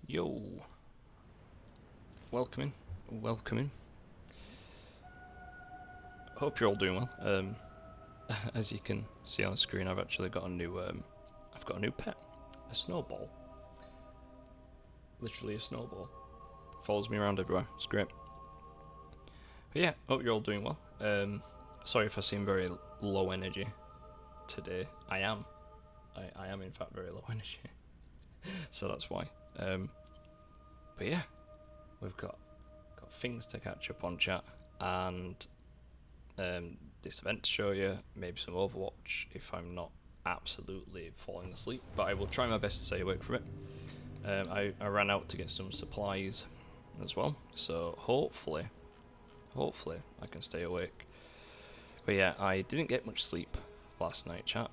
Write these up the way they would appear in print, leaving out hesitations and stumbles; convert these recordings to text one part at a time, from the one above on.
Yo, welcome in. Hope you're all doing well. As you can see on the screen, I've actually got a new, I've got a new pet, a snowball. Literally a snowball. Follows me around everywhere. It's great. But yeah, hope you're all doing well. Sorry if I seem very low energy today. I am in fact very low energy. So that's why. But yeah, we've got things to catch up on, chat, and this event to show you, maybe some Overwatch if I'm not absolutely falling asleep, but I will try my best to stay awake from it. I ran out to get some supplies as well, so hopefully I can stay awake. But yeah, I didn't get much sleep last night, chat,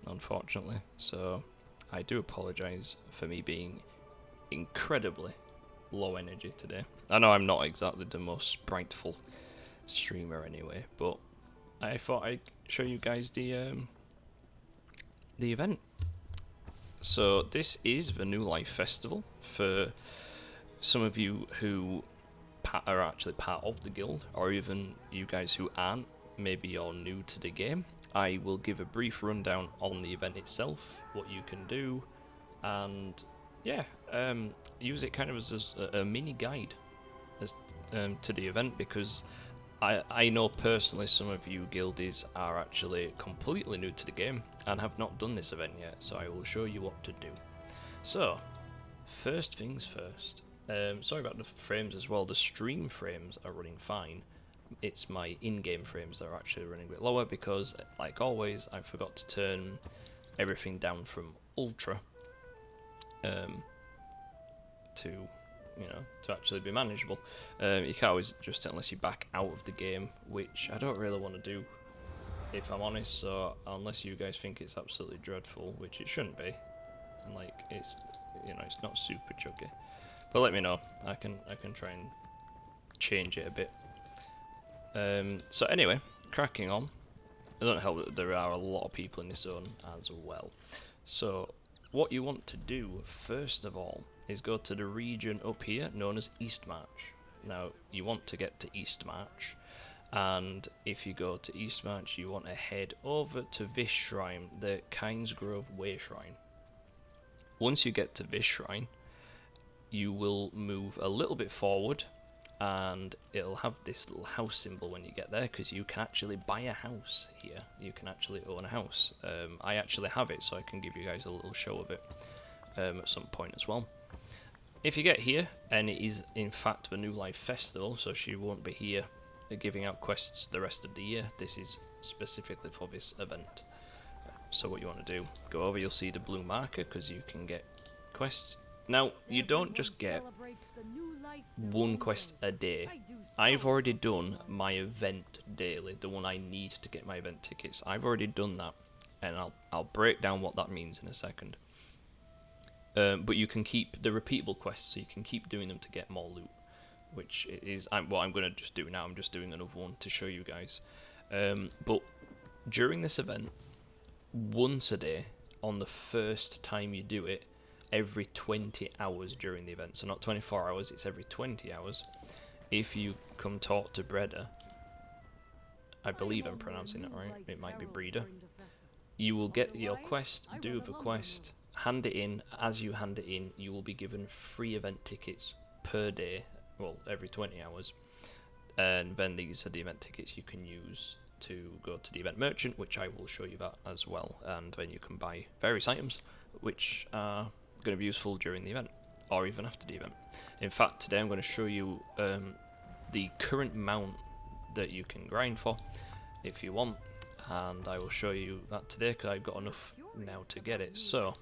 unfortunately, so I do apologise for me being incredibly low energy today. I know I'm not exactly the most sprightful streamer anyway, but I thought I'd show you guys the event. So this is the New Life Festival. For some of you who are actually part of the guild, or even you guys who aren't, maybe you're new to the game, I will give a brief rundown on the event itself, what you can do, and yeah, use it kind of as a mini guide as to the event, because I know personally some of you guildies are actually completely new to the game and have not done this event yet, so I will show you what to do. So, first things first, sorry about the frames as well, the stream frames are running fine. It's my in-game frames that are actually running a bit lower because, like always, I forgot to turn everything down from Ultra to actually be manageable. You can't always adjust it unless you back out of the game, which I don't really want to do, if I'm honest. So unless you guys think it's absolutely dreadful, which it shouldn't be, and like it's it's not super chuggy, but let me know. I can try and change it a bit. So anyway, cracking on. It doesn't help that there are a lot of people in this zone as well. So what you want to do first of all is go to the region up here known as Eastmarch. Now you want to get to Eastmarch, and if you go to Eastmarch you want to head over to this shrine, the Kinesgrove Way Shrine. Once you get to this shrine, you will move a little bit forward and it'll have this little house symbol when you get there, because you can actually buy a house here. You can actually own a house. I actually have it, so I can give you guys a little show of it at some point as well. If you get here, and it is in fact the New Life Festival, so she won't be here giving out quests the rest of the year. This is specifically for this event. So what you want to do, go over, you'll see the blue marker, because you can get quests. Now, you don't just get one quest a day. I've already done my event daily, the one I need to get my event tickets. I've already done that, and I'll break down what that means in a second. But you can keep the repeatable quests, so you can keep doing them to get more loot, which is what I'm going to just do now. I'm just doing another one to show you guys. But during this event, once a day, on the first time you do it, every 20 hours during the event, so not 24 hours, it's every 20 hours, if you come talk to Breda, I believe I'm pronouncing it right, it might be Breda, you will get your quest, do the quest, hand it in. As you hand it in, you will be given free event tickets per day, well, every 20 hours, and then these are the event tickets you can use to go to the event merchant, which I will show you that as well, and then you can buy various items which are going to be useful during the event or even after the event. In fact, today I'm going to show you the current mount that you can grind for if you want, and I will show you that today because I've got enough now to get it. So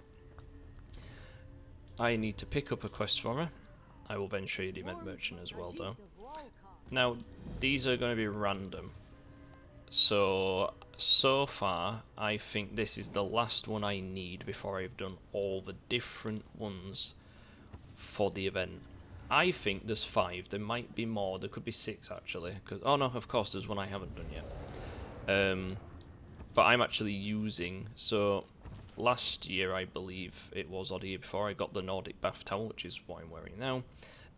I need to pick up a quest for her. I will then show you the event merchant as well though. Now these are going to be random, so far I think this is the last one I need before I've done all the different ones for the event. I think there's 5, there might be more, there could be 6 actually, because oh no, of course there's one I haven't done yet. But I'm actually using, so last year, I believe it was, or the year before, I got the Nordic bath towel, which is what I'm wearing now.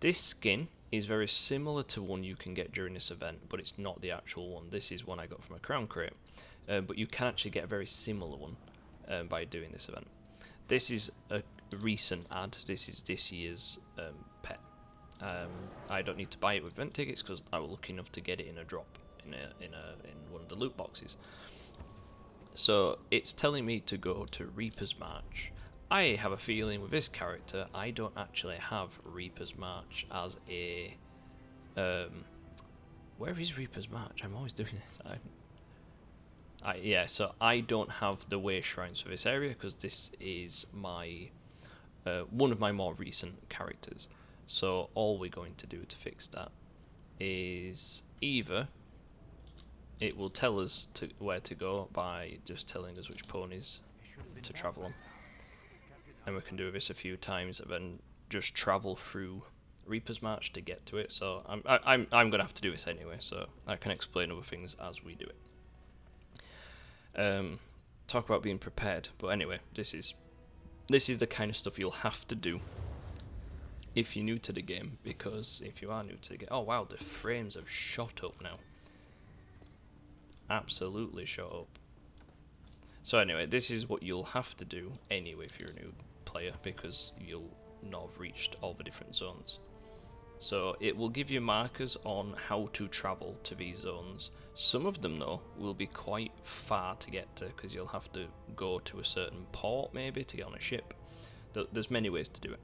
This skin is very similar to one you can get during this event, but it's not the actual one. This is one I got from a crown crate, but you can actually get a very similar one by doing this event. This is a recent ad. This is this year's pet. I don't need to buy it with event tickets because I was lucky enough to get it in a drop in one of the loot boxes. So it's telling me to go to Reaper's March. I have a feeling with this character I don't actually have Reaper's March as a where is Reaper's March? I'm always doing this. Yeah, so I don't have the way shrines for this area because this is my one of my more recent characters. So all we're going to do to fix that is either it will tell us where to go by just telling us which ponies to travel on, and we can do this a few times and then just travel through Reaper's March to get to it. So I'm gonna have to do this anyway, so I can explain other things as we do it. Talk about being prepared, but anyway, this is the kind of stuff you'll have to do if you're new to the game, because if you are new to the game, oh wow, the frames have shot up now. Absolutely shut up. So anyway, this is what you'll have to do anyway if you're a new player, because you'll not have reached all the different zones. So it will give you markers on how to travel to these zones. Some of them though will be quite far to get to, because you'll have to go to a certain port maybe to get on a ship. There's many ways to do it.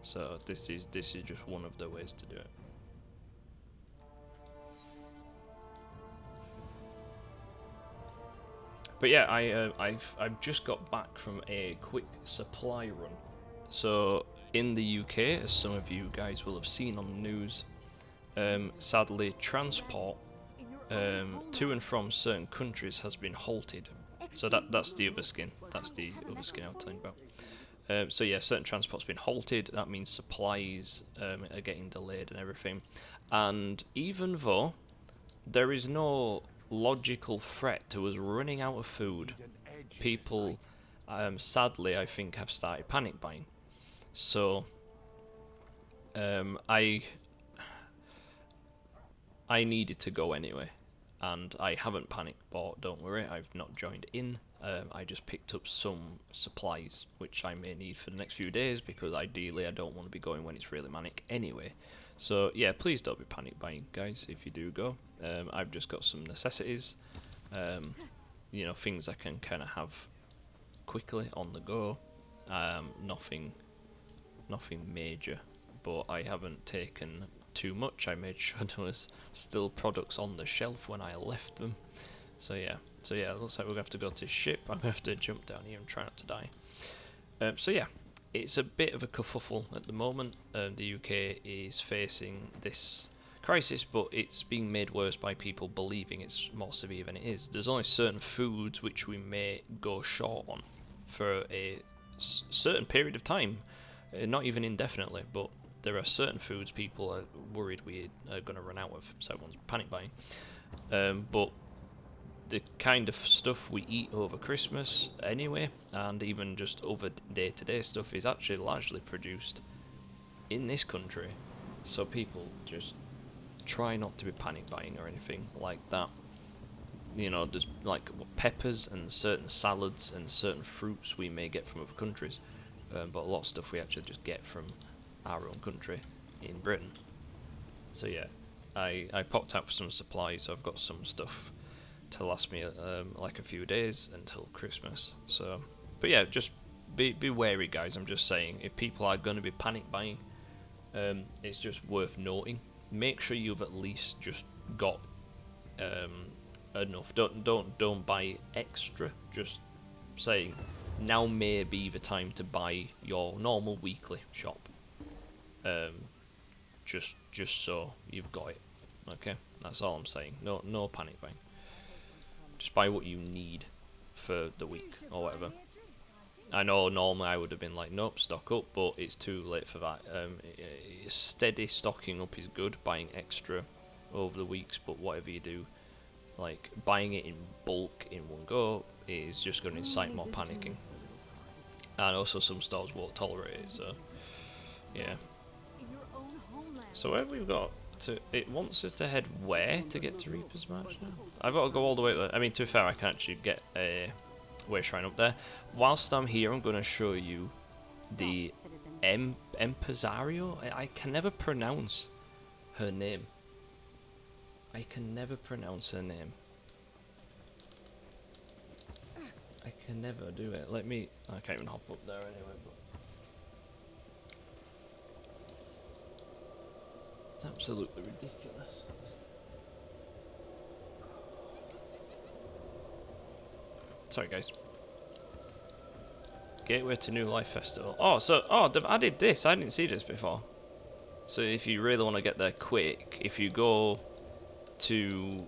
So this is just one of the ways to do it. But yeah, I've just got back from a quick supply run. So in the UK, as some of you guys will have seen on the news, sadly transport to and from certain countries has been halted. So that's the other skin. That's the other skin I was telling you about. So yeah, certain transport's been halted. That means supplies are getting delayed and everything. And even though there is no logical threat to us running out of food, people sadly I think have started panic buying. So I needed to go anyway, and I haven't panic bought, don't worry, I've not joined in. I just picked up some supplies which I may need for the next few days, because ideally I don't want to be going when it's really manic anyway. So yeah, please don't be panic buying, guys, if you do go. I've just got some necessities, you know, things I can kind of have quickly on the go. Nothing major, but I haven't taken too much. I made sure there was still products on the shelf when I left them. So yeah, it looks like we're going to have to go to the ship. I'm going to have to jump down here and try not to die. So yeah, it's a bit of a kerfuffle at the moment. The UK is facing this crisis, but it's being made worse by people believing it's more severe than it is. There's only certain foods which we may go short on for a certain period of time, not even indefinitely, but there are certain foods people are worried we are going to run out of, so everyone's panic buying. But the kind of stuff we eat over Christmas anyway, and even just over day-to-day stuff, is actually largely produced in this country, so people just try not to be panic buying or anything like that. You know, there's like peppers and certain salads and certain fruits we may get from other countries, but a lot of stuff we actually just get from our own country in Britain. So yeah, I popped out for some supplies, so I've got some stuff to last me like a few days until Christmas. So, but yeah, just be wary, guys. I'm just saying, if people are going to be panic buying, it's just worth noting. Make sure you've at least just got enough. Don't buy extra. Just saying, now may be the time to buy your normal weekly shop. Just so you've got it. Okay, that's all I'm saying. No panic buying. Just buy what you need for the week or whatever. I know normally I would have been like, nope, stock up, but it's too late for that. Steady stocking up is good, buying extra over the weeks, but whatever you do, like buying it in bulk in one go is just going to incite more panicking. and also some stores won't tolerate it. So yeah. So where we've got to, it wants us to head where to get to Reaper's March now? I've got to go all the way there. I mean, to be fair, I can actually get a way shrine up there. Whilst I'm here, I'm going to show you the Empresario. I can never pronounce her name. I can never pronounce her name. I can never do it. Let me... I can't even hop up there anyway, but... It's absolutely ridiculous. Sorry, guys. Gateway to New Life Festival. Oh, so... Oh, they've added this. I didn't see this before. So if you really want to get there quick, if you go to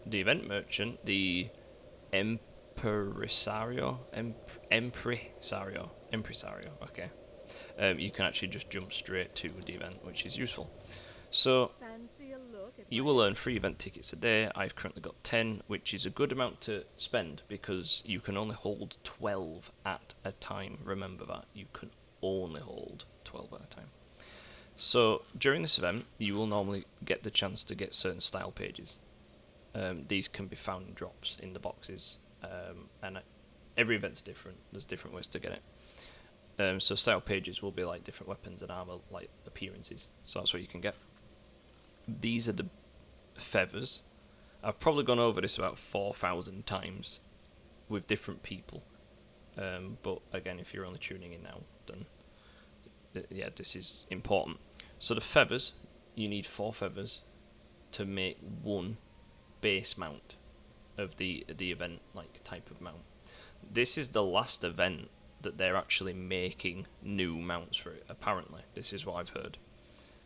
the event merchant, the Empresario, okay. You can actually just jump straight to the event, which is useful. So you will earn 3 event tickets a day. I've currently got 10, which is a good amount to spend because you can only hold 12 at a time. Remember that. You can only hold 12 at a time. So during this event, you will normally get the chance to get certain style pages. These can be found in drops in the boxes, and every event's different. There's different ways to get it. So style pages will be like different weapons and armor, like appearances. So that's what you can get. These are the feathers. I've probably gone over this about 4,000 times with different people. But again, if you're only tuning in now, then yeah, this is important. So the feathers, you need 4 feathers to make 1 base mount of the event, like type of mount. This is the last event that they're actually making new mounts for it. Apparently, this is what I've heard.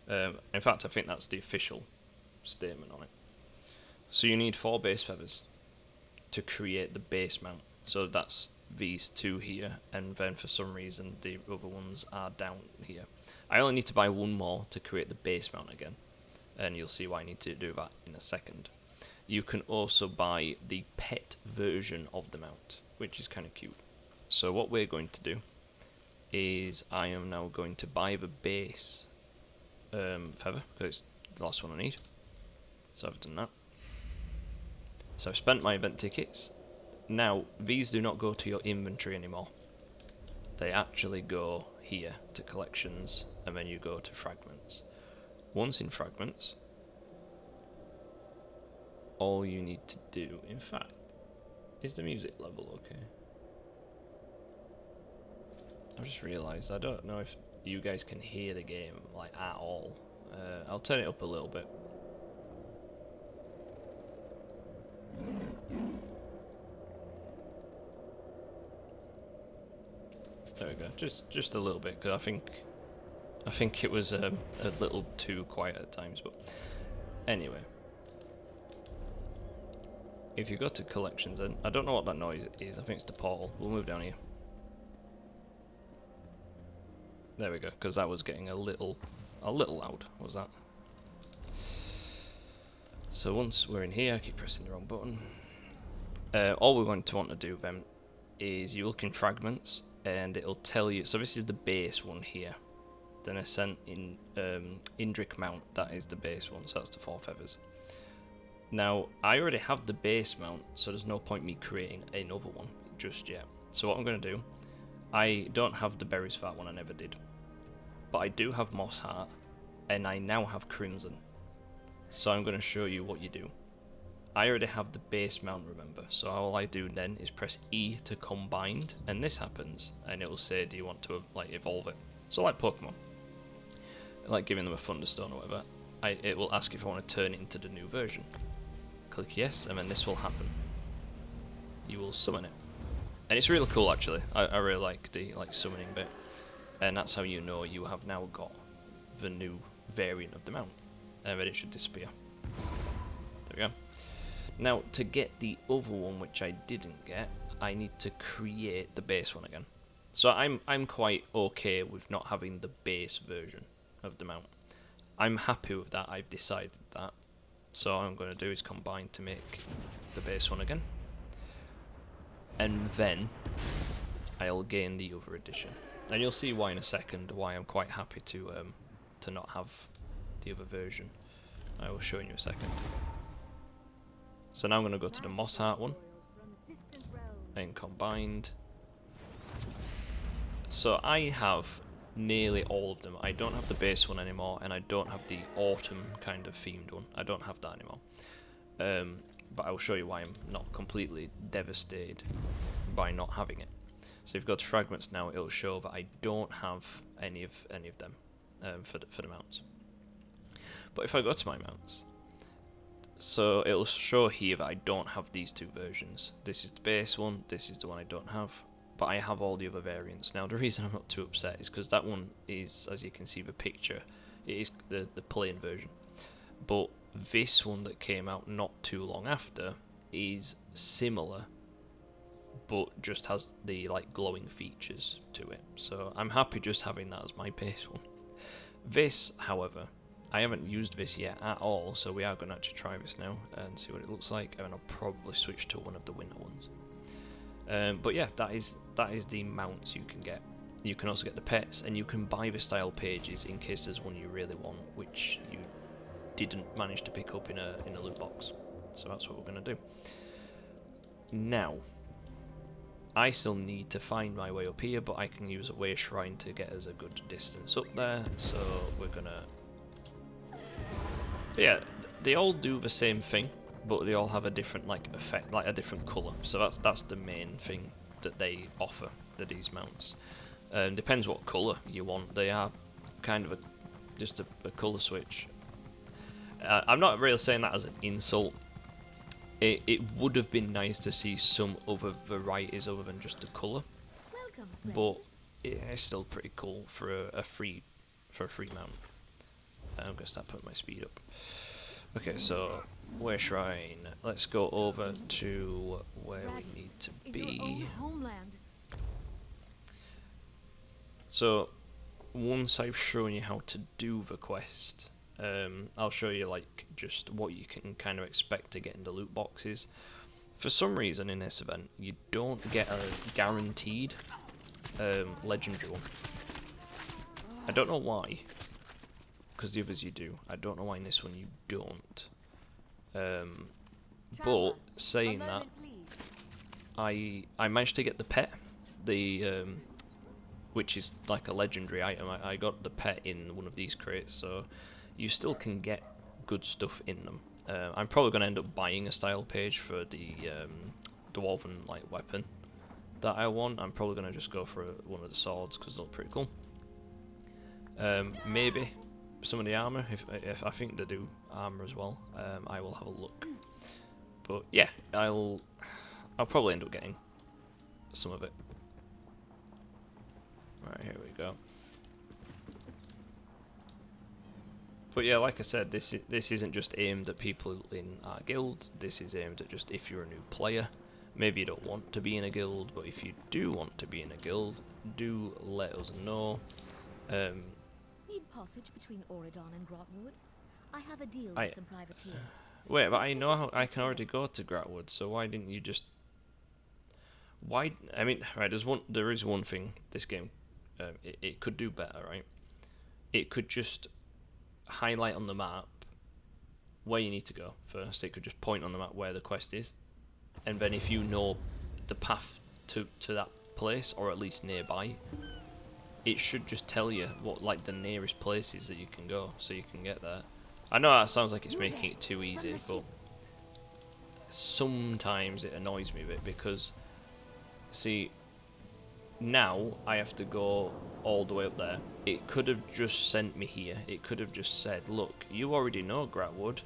In fact, I think that's the official statement on it. So you need 4 base feathers to create the base mount. So that's these 2 here, and then for some reason the other ones are down here. I only need to buy 1 more to create the base mount again, and you'll see why I need to do that in a second. You can also buy the pet version of the mount, which is kind of cute. So what we're going to do is I am now going to buy the base feather, because it's the last one I need. So I've done that. So I've spent my event tickets. Now, these do not go to your inventory anymore. They actually go here to collections, and then you go to fragments. Once in fragments, all you need to do, in fact, is the music level okay? I've just realised I don't know if you guys can hear the game like at all. I'll turn it up a little bit. There we go. Just a little bit, because I think it was a little too quiet at times. But anyway, if you go to collections, then I don't know what that noise is. I think it's the portal. We'll move down here. There we go, because that was getting a little loud. What was that? So once we're in here, I keep pressing the wrong button. All we're going to want to do then is you look in fragments, and it'll tell you. So this is the base one here. Then I sent in Indric mount. That is the base one. So that's the 4 feathers. Now I already have the base mount, so there's no point me creating another one just yet. So what I'm going to do, I don't have the berries for that one. I never did. But I do have Moss Heart, and I now have Crimson. So I'm going to show you what you do. I already have the base mount, remember, so all I do then is press E to combined, and this happens, and it will say, do you want to like evolve it? So like Pokemon, like giving them a Thunderstone or whatever, it will ask if I want to turn it into the new version. Click yes, and then this will happen. You will summon it, and it's really cool actually. I really like the summoning bit, and that's how you know you have now got the new variant of the mount, and then it should disappear. There we go. Now, to get the other one, which I didn't get, I need to create the base one again. So I'm quite okay with not having the base version of the mount. I'm happy with that. I've decided that. So all I'm going to do is combine to make the base one again. And then I'll gain the other edition. And you'll see why in a second, why I'm quite happy to not have the other version. I will show you in a second. So now I'm going to go to the Moss Heart one, and combined. So I have nearly all of them. I don't have the base one anymore, and I don't have the autumn kind of themed one. I don't have that anymore. But I will show you why I'm not completely devastated by not having it. So if you go to fragments now, it'll show that I don't have any of them for the mounts. But if I go to my mounts, so it'll show here that I don't have these two versions. This is the base one, this is the one I don't have, but I have all the other variants. Now the reason I'm not too upset is because that one is, as you can see the picture, it is the plain version. But this one that came out not too long after is similar, but just has the like glowing features to it. So I'm happy just having that as my base one. This, however, I haven't used this yet at all, so we are going to actually try this now and see what it looks like, and I'll probably switch to one of the winter ones. But yeah, that is the mounts you can get. You can also get the pets, and you can buy the style pages in case there's one you really want, which you didn't manage to pick up in a loot box. So that's what we're going to do. Now, I still need to find my way up here, but I can use a way shrine to get us a good distance up there. So we're gonna, yeah, they all do the same thing, but they all have a different like effect, like a different colour. So that's the main thing that they offer, these mounts. Depends what colour you want. They are kind of just a colour switch. I'm not really saying that as an insult. It would have been nice to see some other varieties other than just the colour, but it's still pretty cool for a free mount. I'm gonna start putting my speed up. Okay, so where shrine? Let's go over to where we need to be. So once I've shown you how to do the quest, I'll show you like just what you can kind of expect to get in the loot boxes. For some reason in this event, you don't get a guaranteed legendary one. I don't know why, because the others you do. I don't know why in this one you don't. But saying that, I managed to get the pet, which is like a legendary item. I got the pet in one of these crates, so you still can get good stuff in them. I'm probably going to end up buying a style page for the dwarven like weapon that I want. I'm probably going to just go for one of the swords because they look pretty cool. Maybe some of the armor, if I think they do armor as well. I will have a look. But yeah, I'll probably end up getting some of it. Right, here we go. But yeah, like I said, this isn't just aimed at people in our guild. This is aimed at just if you're a new player. Maybe you don't want to be in a guild, but if you do want to be in a guild, do let us know. Need passage between Auridon and Grotwood? I have a deal with some privateers. Wait, but I know how I can already go to Grotwood, so why didn't you just? Why? I mean, right? There is one thing this game, it could do better, right? It could just highlight on the map where you need to go first. It could just point on the map where the quest is, and then if you know the path to that place, or at least nearby, it should just tell you what like the nearest places that you can go, so you can get there. I know that sounds like it's making it too easy, but sometimes it annoys me a bit because, see, now I have to go all the way up there. It could have just sent me here. It could have just said, look, you already know Grotwood.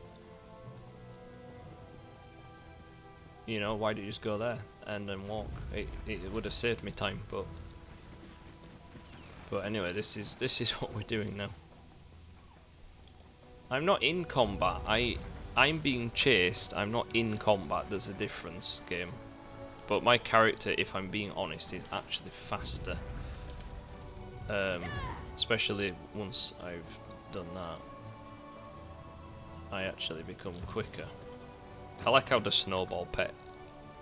You know, why don't you just go there and then walk? It would have saved me time, but anyway, this is what we're doing now. I'm not in combat. I'm being chased. I'm not in combat. There's a difference, game. But my character, if I'm being honest, is actually faster. Especially once I've done that, I actually become quicker. I like how the snowball pet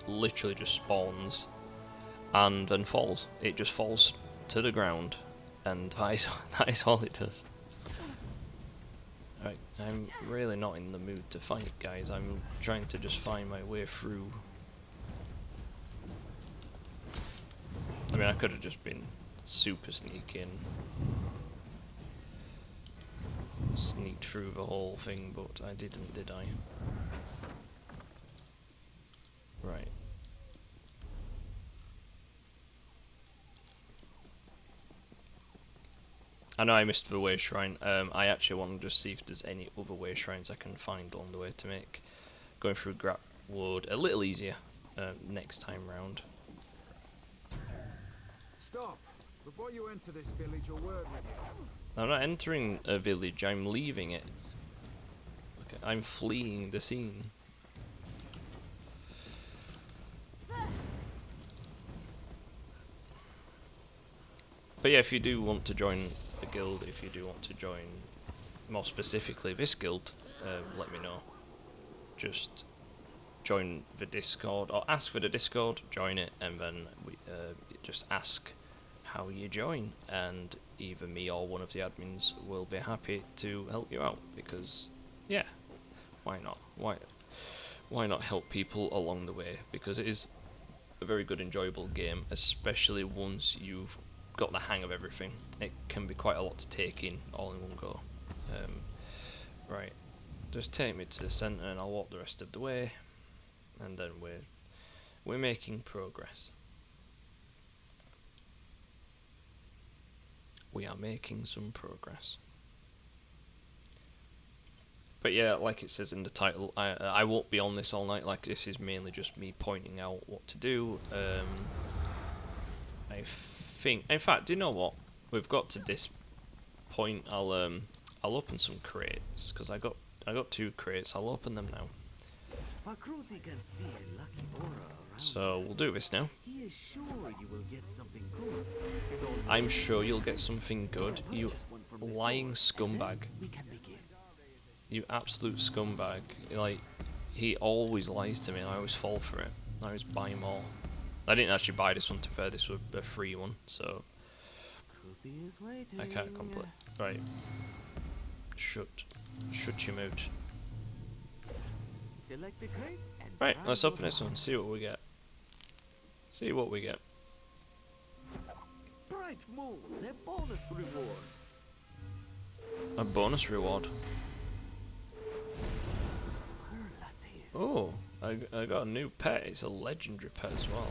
literally just spawns and then falls. It just falls to the ground, and that is all it does. Right, I'm really not in the mood to fight, guys. I'm trying to just find my way through. I mean, I could have just been super sneaking, sneaked through the whole thing, but I didn't, did I? Right. I know I missed the way shrine. I actually want to just see if there's any other way shrines I can find along the way to make going through Grapwood a little easier next time round. Stop! Before you enter this village, a word with you. I'm not entering a village, I'm leaving it. Okay, I'm fleeing the scene. But yeah, if you do want to join a guild, if you do want to join more specifically this guild, let me know. Just join the Discord, or ask for the Discord, join it, and then we just ask how you join, and either me or one of the admins will be happy to help you out, because yeah, why not? Why not help people along the way? Because it is a very good, enjoyable game, especially once you've got the hang of everything. It can be quite a lot to take in all in one go. Right, just take me to the centre and I'll walk the rest of the way, and then we're making progress. We are making some progress. But yeah, like it says in the title, I won't be on this all night. Like, this is mainly just me pointing out what to do. I think, in fact, do you know what? We've got to this point. I'll open some crates, because I got 2 crates. I'll open them now. So we'll do this now. He is sure you will get something good. I'm sure you'll get something good, you lying scumbag. You absolute scumbag. Like, he always lies to me and I always fall for it. I always buy more. I didn't actually buy this one, to be fair, this was a free one, so I can't complain. Right. Shut your mouth. Select the crate and Right, let's open this one, see what we get. See what we get. Bright moons, a bonus reward. A bonus reward. Oh, I got a new pet. It's a legendary pet as well.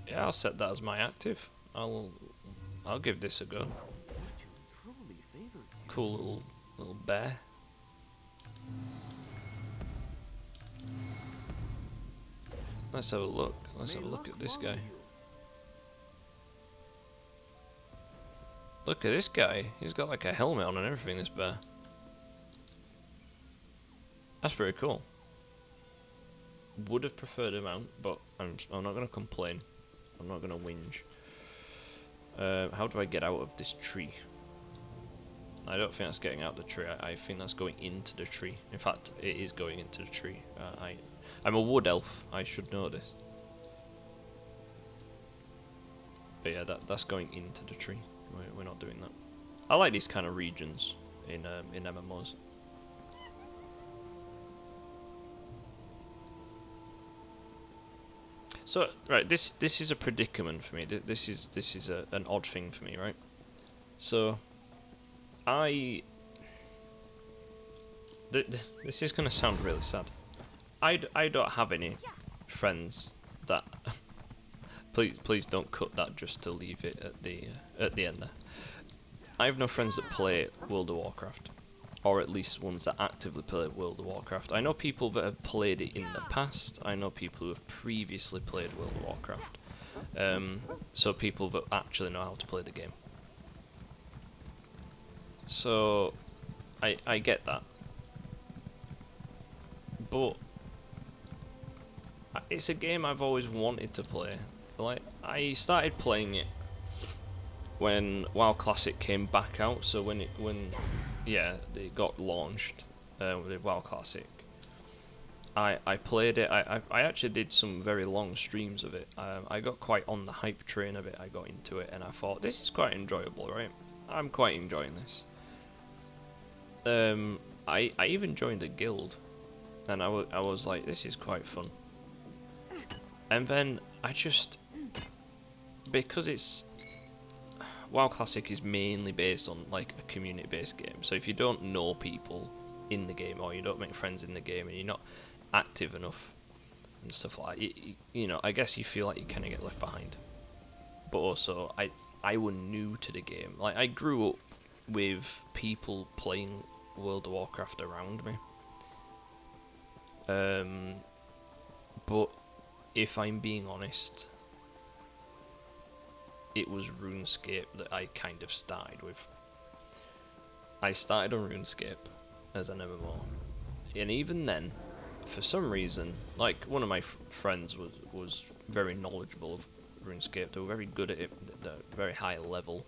Yeah, I'll set that as my active. I'll give this a go. Cool little bear. Let's have a look. Let's have a look at this guy. Look at this guy. He's got like a helmet on and everything, this bear. That's pretty cool. Would have preferred a mount, but I'm not going to complain. I'm not going to whinge. How do I get out of this tree? I don't think that's getting out of the tree. I think that's going into the tree. In fact, it is going into the tree. I'm a wood elf. I should know this. But yeah, that's going into the tree. We're not doing that. I like these kind of regions in MMOs. So right, this is a predicament for me. This is an odd thing for me, right? So this is gonna sound really sad. I don't have any friends that. Please don't cut that just to leave it at the end there. I have no friends that play World of Warcraft, or at least ones that actively play World of Warcraft. I know people that have played it in the past. I know people who have previously played World of Warcraft. So people that actually know how to play the game. So I get that, but it's a game I've always wanted to play. Like, I started playing it when WoW Classic came back out. So when it got launched with WoW Classic, I played it. I actually did some very long streams of it. I got quite on the hype train of it. I got into it and I thought this is quite enjoyable, right? I'm quite enjoying this. I even joined a guild, and I was like, this is quite fun. And then I just, because it's WoW Classic is mainly based on like a community-based game. So if you don't know people in the game, or you don't make friends in the game, and you're not active enough and stuff like that, you know, I guess you feel like you kind of get left behind. But also, I was new to the game. Like, I grew up with people playing World of Warcraft around me. But if I'm being honest, it was RuneScape that I kind of started with. I started on RuneScape as an MMO, and even then, for some reason, like one of my friends was very knowledgeable of RuneScape. They were very good at it at a very high level.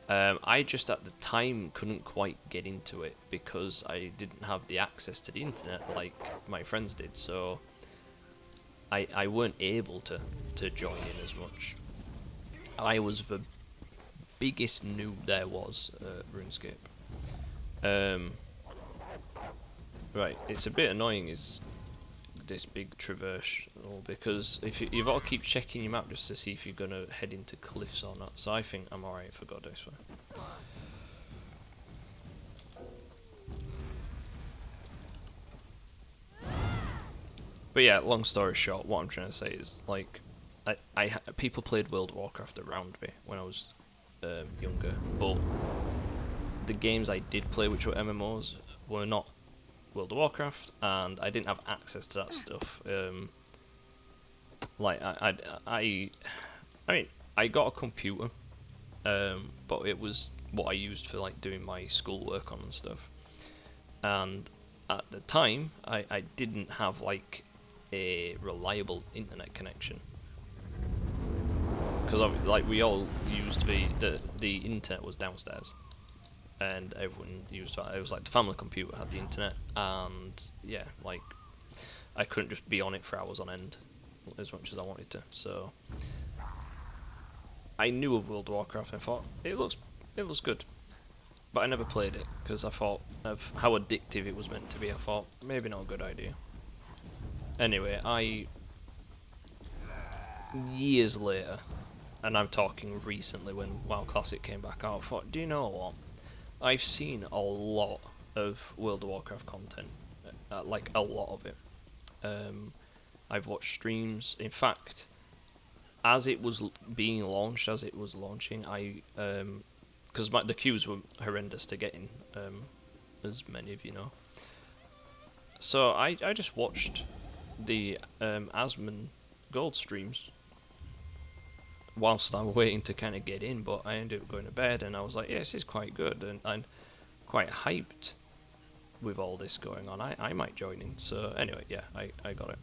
I just at the time couldn't quite get into it because I didn't have the access to the internet like my friends did, so I weren't able to join in as much. I was the biggest noob there was at RuneScape. Right, it's a bit annoying is this big traversal, because if you've got to keep checking your map just to see if you're gonna head into cliffs or not. So I think I'm alright if I go this way. But yeah, long story short, what I'm trying to say is, like, people played World of Warcraft around me when I was younger, but the games I did play, which were MMOs, were not World of Warcraft, and I didn't have access to that stuff. Like I mean, I got a computer, but it was what I used for like doing my schoolwork on and stuff. And at the time, I didn't have like a reliable internet connection, because like we all used the internet was downstairs, and everyone used that. It was like the family computer had the internet, and yeah, like I couldn't just be on it for hours on end as much as I wanted to. So I knew of World of Warcraft and I thought it looks good, but I never played it because I thought of how addictive it was meant to be. I thought maybe not a good idea. Anyway, years later, and I'm talking recently when WoW Classic came back out, I thought, do you know what? I've seen a lot of World of Warcraft content, like a lot of it. I've watched streams. In fact, as it was being launched, as it was launching, because the queues were horrendous to get in, as many of you know. So I just watched the Asmon Gold streams whilst I was waiting to kind of get in, but I ended up going to bed, and I was like, yeah, this is quite good, and I'm quite hyped with all this going on. I might join in. So anyway, yeah, I got it.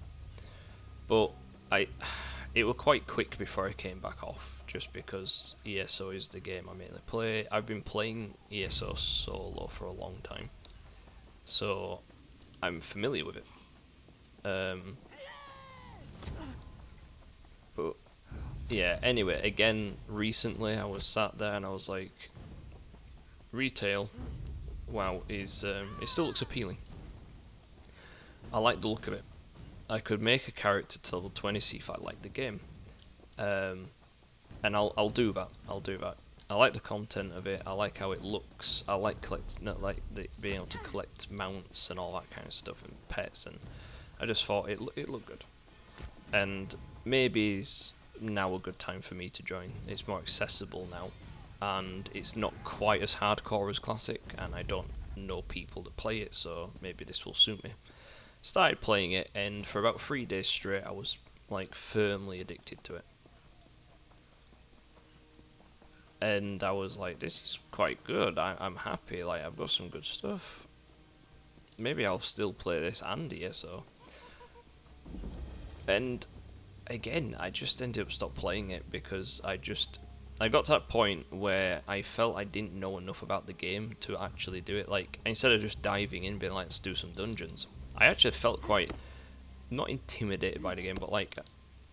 But it was quite quick before I came back off, just because ESO is the game I mainly play. I've been playing ESO solo for a long time, so I'm familiar with it. But yeah, anyway, again, recently I was sat there and I was like, retail, wow, it still looks appealing. I like the look of it. I could make a character to level 20, see if I like the game, and I'll do that. I like the content of it. I like how it looks. I like being able to collect mounts and all that kind of stuff and pets, and I just thought it looked good. And maybe it's now a good time for me to join. It's more accessible now, and it's not quite as hardcore as Classic, and I don't know people that play it, so maybe this will suit me. Started playing it, and for about 3 days straight I was like firmly addicted to it. And I was like, this is quite good, I'm happy, like I've got some good stuff. Maybe I'll still play this and ESO. And again, I just ended up stopped playing it because I got to that point where I felt I didn't know enough about the game to actually do it. Like, instead of just diving in being like, let's do some dungeons, I actually felt quite not intimidated by the game, but like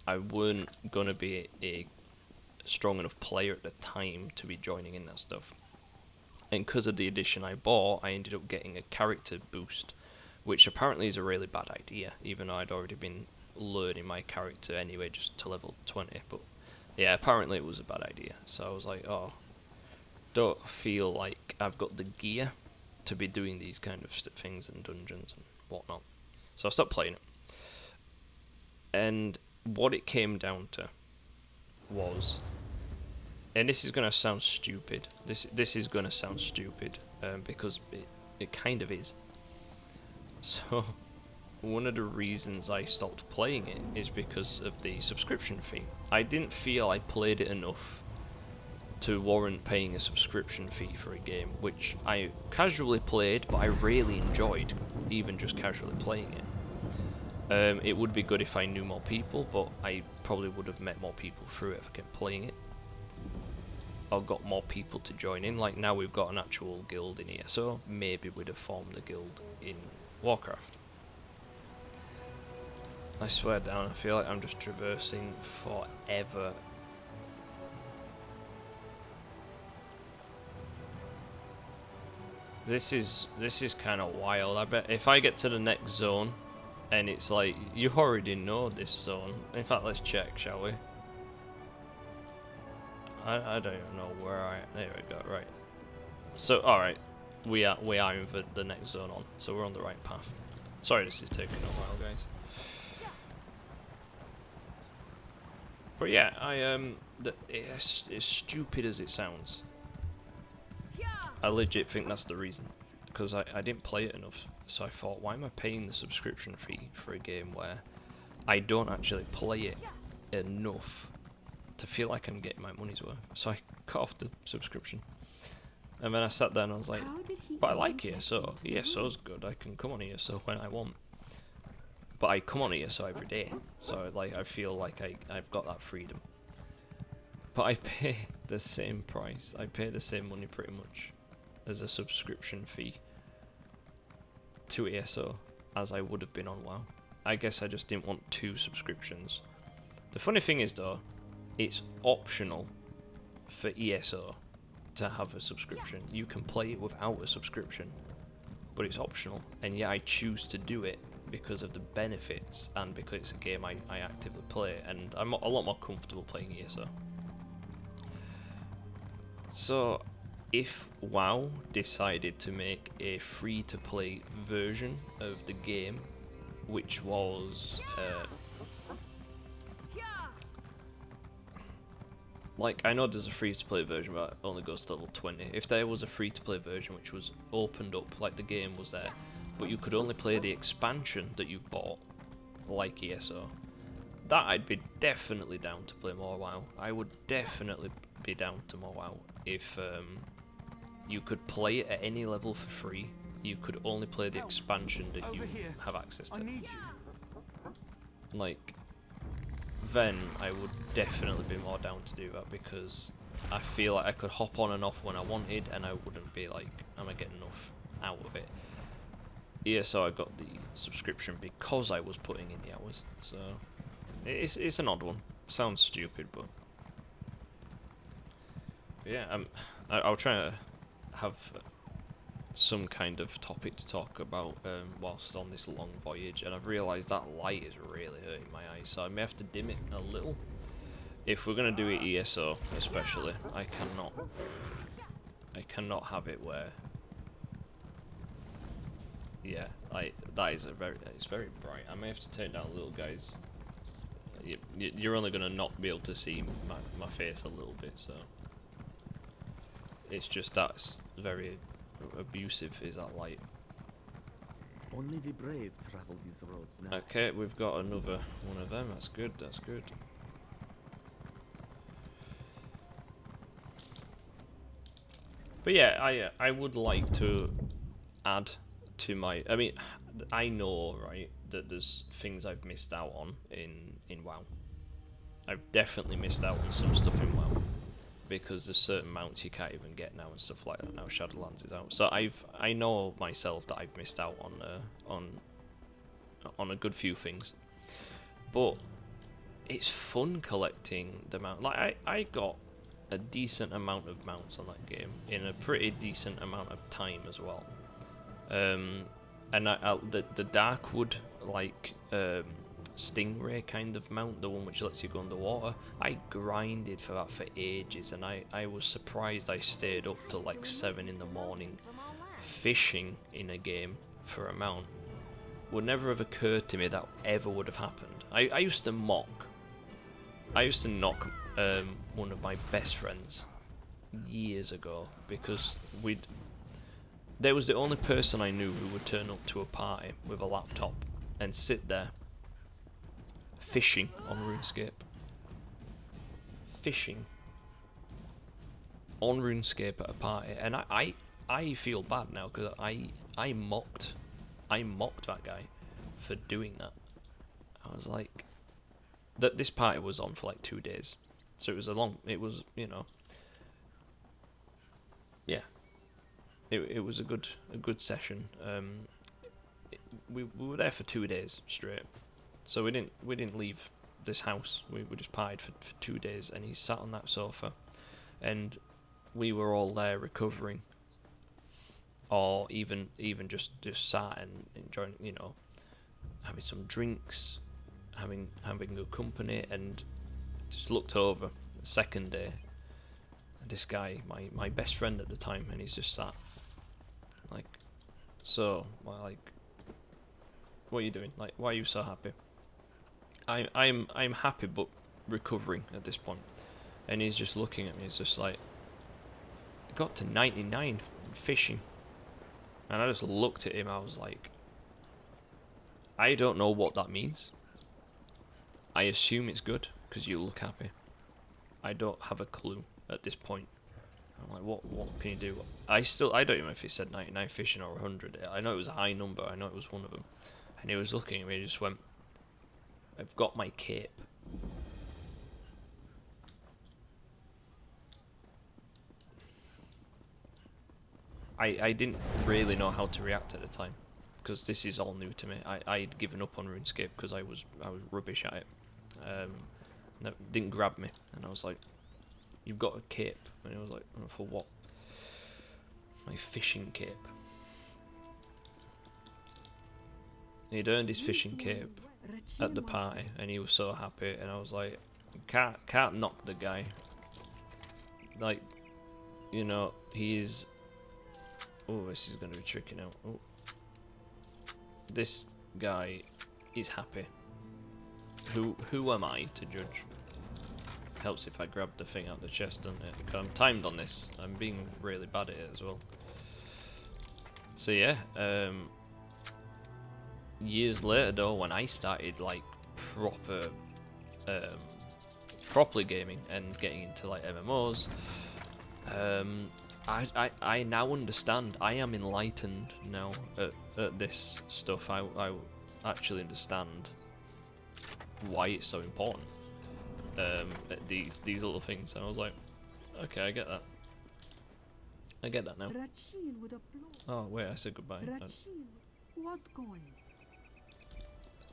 I weren't gonna be a strong enough player at the time to be joining in that stuff. And because of the edition I bought, I ended up getting a character boost, which apparently is a really bad idea, even though I'd already been learning my character anyway, just to level 20. But yeah, apparently it was a bad idea. So I was like, oh, don't feel like I've got the gear to be doing these kind of things and dungeons and whatnot. So I stopped playing it. And what it came down to was, and this is gonna sound stupid. This is gonna sound stupid because it kind of is. So one of the reasons I stopped playing it is because of the subscription fee. I didn't feel I played it enough to warrant paying a subscription fee for a game, which I casually played, but I really enjoyed, even just casually playing it. It would be good if I knew more people, but I probably would have met more people through it if I kept playing it. Or got more people to join in. Like now we've got an actual guild in ESO, maybe we'd have formed a guild in Warcraft. I swear down, I feel like I'm just traversing forever. This is kind of wild. I bet if I get to the next zone, and it's like, you already know this zone. In fact, let's check, shall we? I don't even know where there we go, right. So, alright, we are in the next zone on, so we're on the right path. Sorry this is taking a while, guys. But yeah, it's as stupid as it sounds. I legit think that's the reason. Because I didn't play it enough, so I thought, why am I paying the subscription fee for a game where I don't actually play it enough to feel like I'm getting my money's worth? So I cut off the subscription. And then I sat down and I was like, but I like ESO. ESO's good, I can come on ESO when I want. But I come on ESO every day, so like I feel like I've got that freedom. But I pay the same price, I pay the same money pretty much as a subscription fee to ESO as I would have been on WoW. I guess I just didn't want two subscriptions. The funny thing is though, it's optional for ESO to have a subscription. You can play it without a subscription, but it's optional, and yet I choose to do it because of the benefits and because it's a game I actively play, and I'm a lot more comfortable playing ESO. So if WoW decided to make a free-to-play version of the game, which was like, I know there's a free-to-play version but it only goes to level 20. If there was a free-to-play version which was opened up, like the game was there, but you could only play the expansion that you bought, like ESO, that I'd be definitely down to play more WoW. I would definitely be down to more WoW if you could play it at any level for free. You could only play the expansion that you have access to. Like, then I would definitely be more down to do that, because I feel like I could hop on and off when I wanted and I wouldn't be like, am I getting enough out of it? ESO, I got the subscription because I was putting in the hours, so it's an odd one. Sounds stupid, but yeah, I'll try to have some kind of topic to talk about whilst on this long voyage, and I've realised that light is really hurting my eyes, so I may have to dim it a little. If we're going to do it ESO especially, I cannot have it where, yeah, it's very bright. I may have to turn it down a little, guys. You're only going to not be able to see my face a little bit, so it's just that's very abusive, is that light. Only the brave travel these roads now. Okay, we've got another one of them. That's good, that's good. But yeah, I would like to add to my, I mean, I know, right, that there's things I've missed out on in WoW. I've definitely missed out on some stuff in WoW, because there's certain mounts you can't even get now and stuff like that now Shadowlands is out. So I know myself that I've missed out on a good few things. but it's fun collecting the mount. Like I got a decent amount of mounts on that game in a pretty decent amount of time as well. And the Darkwood like Stingray kind of mount, the one which lets you go underwater, I grinded for that for ages, and I was surprised I stayed up till like 7 in the morning fishing in a game for a mount. Would never have occurred to me that ever would have happened. I used to knock one of my best friends years ago because there was the only person I knew who would turn up to a party with a laptop and sit there fishing on RuneScape. Fishing on RuneScape at a party, and I feel bad now because I mocked that guy for doing that. I was like, this party was on for like 2 days, so it was you know, yeah, it was a good session. We were there for 2 days straight, so we didn't leave this house. We just partied for 2 days, and he sat on that sofa, and we were all there recovering, or even just sat and enjoying, you know, having some drinks, having good company, and just looked over the second day. This guy, my best friend at the time, and he's just sat like, so, well, like, what are you doing? Like, why are you so happy? I'm happy but recovering at this point. And he's just looking at me. He's just like, I got to 99 fishing, and I just looked at him. I was like, I don't know what that means. I assume it's good because you look happy. I don't have a clue at this point. I'm like, what can you do? I don't even know if he said 99 fishing or 100. I know it was a high number. I know it was one of them. And he was looking at me and just went, I've got my cape. I didn't really know how to react at the time, because this is all new to me. I'd given up on RuneScape because I was rubbish at it. It didn't grab me, and I was like, you've got a cape. And he was like, oh, for what? My fishing cape. He'd earned his fishing cape at the party, and he was so happy, and I was like, can't knock the guy. Like, you know, he's... Oh, this is going to be tricky now. Oh. This guy is happy. Who am I to judge? Helps if I grab the thing out of the chest, doesn't it? Because I'm timed on this. I'm being really bad at it as well. So yeah, years later though, when I started like properly gaming and getting into like MMOs, I now understand. I am enlightened now at this stuff. I actually understand why it's so important. These little things, and I was like, okay, I get that. I get that now. Oh wait, I said goodbye.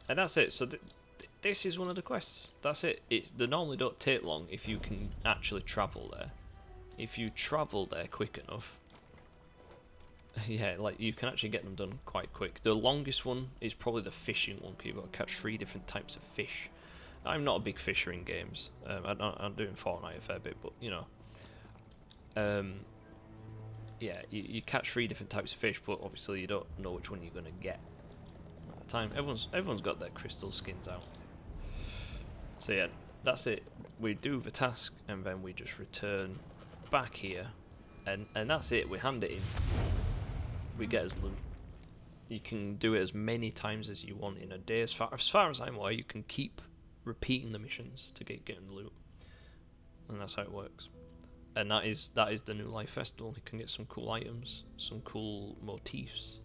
And that's it. So this is one of the quests. That's it. They normally don't take long if you can actually travel there. If you travel there quick enough, yeah, like you can actually get them done quite quick. The longest one is probably the fishing one, because you've got to catch 3 different types of fish. I'm not a big fisher in games. I'm doing Fortnite a fair bit, but you know, yeah, you catch 3 different types of fish, but obviously you don't know which one you're gonna get at the time. Everyone's got their crystal skins out. So yeah, that's it. We do the task, and then we just return back here, and that's it. We hand it in. We get his loot. You can do it as many times as you want in a day. As far as I'm aware, you can keep repeating the missions to getting the loot, and that's how it works. And that is the New Life Festival. You can get some cool items, some cool motifs.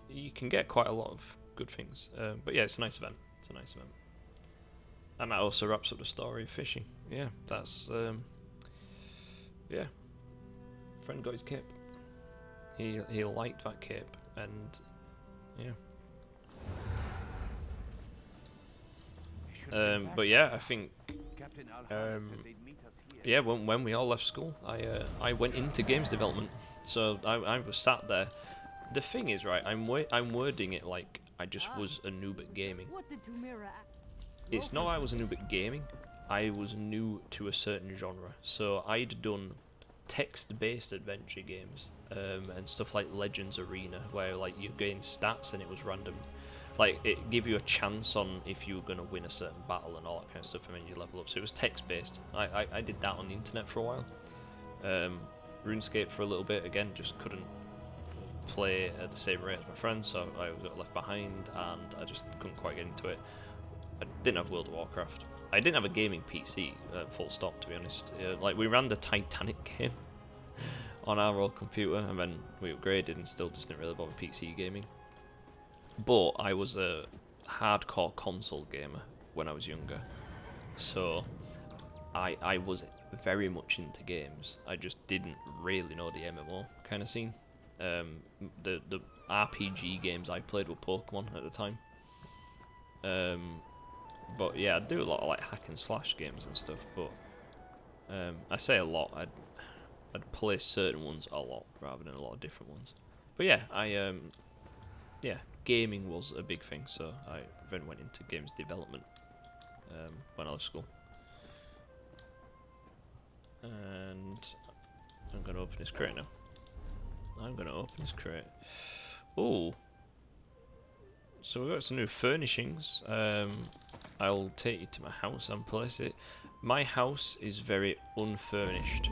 You can get quite a lot of good things. But yeah, it's a nice event. It's a nice event. And that also wraps up the story of fishing. Yeah, that's yeah. Friend got his cape. He liked that cape, and yeah. But yeah, I think yeah, when we all left school, I went into games development. So I was sat there. The thing is, right, I'm wording it like I just was a noob at gaming. It's not I was a noob at gaming. I was new to a certain genre. So I'd done text-based adventure games and stuff like Legends Arena, where like you gain stats and it was random. Like it gave you a chance on if you were gonna win a certain battle and all that kind of stuff, and then you level up. So it was text-based. I did that on the internet for a while. RuneScape for a little bit. Again, just couldn't play at the same rate as my friends, so I got left behind, and I just couldn't quite get into it. I didn't have World of Warcraft. I didn't have a gaming PC, full stop, to be honest. Like, we ran the Titanic game on our old computer, and then we upgraded and still just didn't really bother PC gaming. But I was a hardcore console gamer when I was younger, so I was very much into games. I just didn't really know the MMO kind of scene. The RPG games I played were Pokemon at the time. But yeah, I'd do a lot of like hack and slash games and stuff. But I say a lot. I'd play certain ones a lot rather than a lot of different ones. But yeah, yeah, gaming was a big thing. So I then went into games development when I left school. And I'm gonna open this crate now. Oh, so we've got some new furnishings. I'll take you to my house and place it. My house is very unfurnished.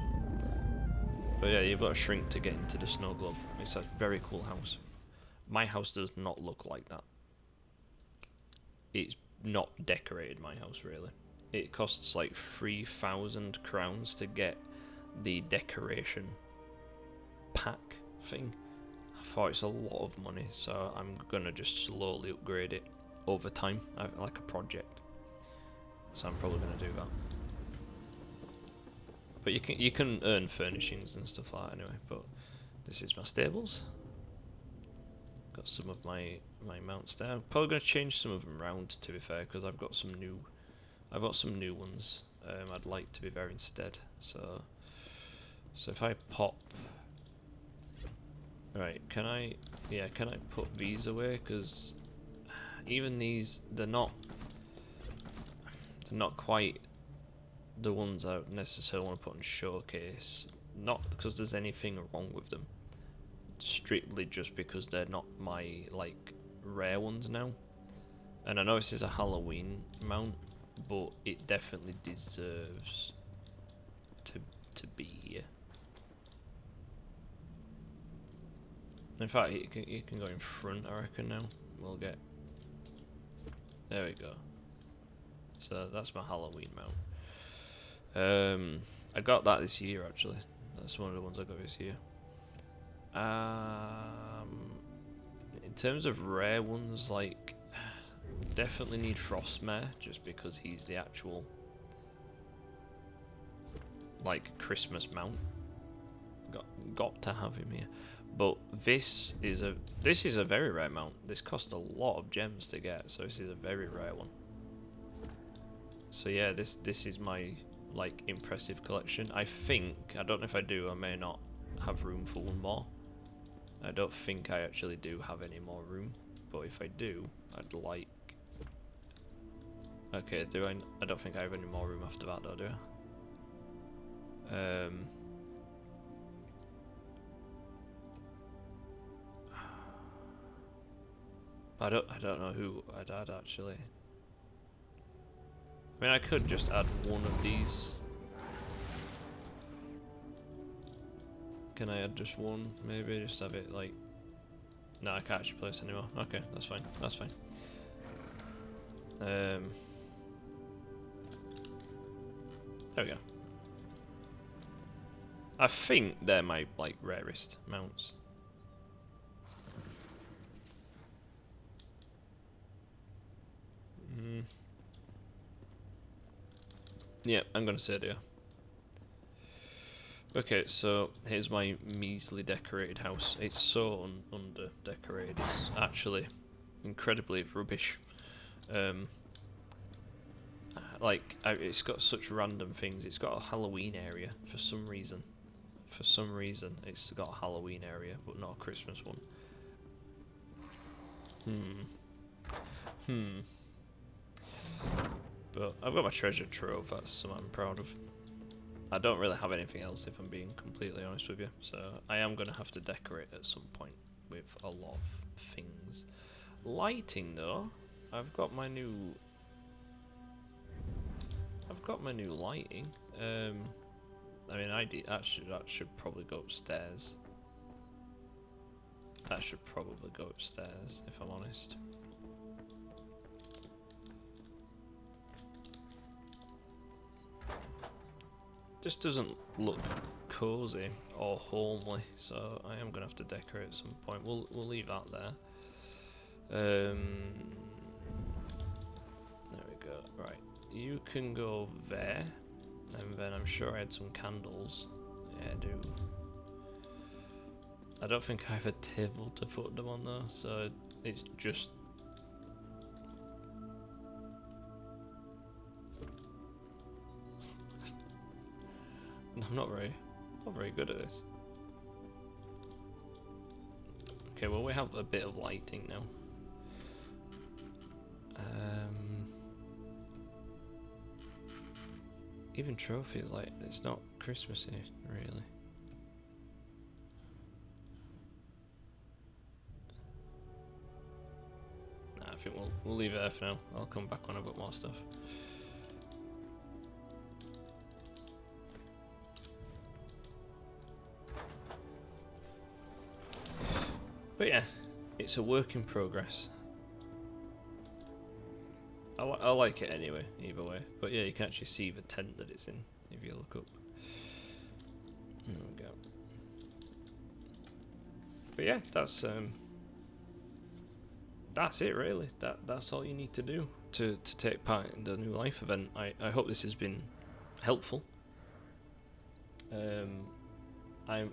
But yeah, you've got to shrink to get into the snow globe. It's a very cool house. My house does not look like that. It's not decorated, my house, really. It costs like 3,000 crowns to get the decoration pack thing. I thought it's a lot of money, so I'm gonna just slowly upgrade it over time, like a project. So I'm probably gonna do that. But you can earn furnishings and stuff like that anyway. But this is my stables. Got some of my mounts there. I'm probably gonna change some of them around, to be fair, because I've got some new ones. I'd like to be there instead. So if I pop. Right, can I put these away? Because even these, they're not quite the ones I necessarily want to put in showcase. Not because there's anything wrong with them, strictly just because they're not my like rare ones now. And I know this is a Halloween mount, but it definitely deserves to be here. In fact, you can go in front, I reckon. Now we'll get. There we go. So that's my Halloween mount. I got that this year, actually. That's one of the ones I got this year. In terms of rare ones, like, definitely need Frostmare, just because he's the actual like Christmas mount. Got to have him here. But this is a very rare mount. This cost a lot of gems to get, so this is a very rare one. So yeah, this is my like impressive collection. I don't know if I do, I may not have room for one more. I don't think I actually do have any more room, but if I do, I'd like. Okay, I don't think I have any more room after that though, do I? I don't know who I'd add actually. I mean, I could just add one of these. Can I add just one? Maybe just have it like. No, I can't actually place anymore. Okay, that's fine. That's fine. There we go. I think they're my like rarest mounts. Yeah, I'm gonna say it here. Okay, so here's my measly decorated house. It's so under decorated. It's actually incredibly rubbish. like it's got such random things. It's got a Halloween area for some reason. For some reason, it's got a Halloween area, but not a Christmas one. But I've got my treasure trove. That's something I'm proud of. I don't really have anything else, if I'm being completely honest with you. So I am going to have to decorate at some point with a lot of things. Lighting, though, I've got my new lighting. I mean, that should probably go upstairs. That should probably go upstairs, if I'm honest. This doesn't look cozy or homely, so I am gonna have to decorate at some point. We'll leave that there. There we go. Right, you can go there, and then I'm sure I had some candles. Yeah, I do. I don't think I have a table to put them on though, so it's just. I'm not very good at this. Okay, well we have a bit of lighting now. Even trophies, like, it's not Christmassy, really. Nah, I think we'll leave it there for now. I'll come back when I've got more stuff. But yeah, it's a work in progress. I like it anyway, either way. But yeah, you can actually see the tent that it's in if you look up. There we go. But yeah, that's it really. That's all you need to do to take part in the new life event. I hope this has been helpful. I'm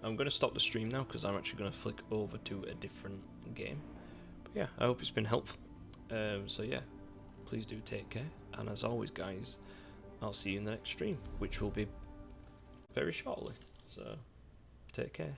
going to stop the stream now because I'm actually going to flick over to a different game. But yeah, I hope it's been helpful. So yeah, please do take care. And as always, guys, I'll see you in the next stream, which will be very shortly. So take care.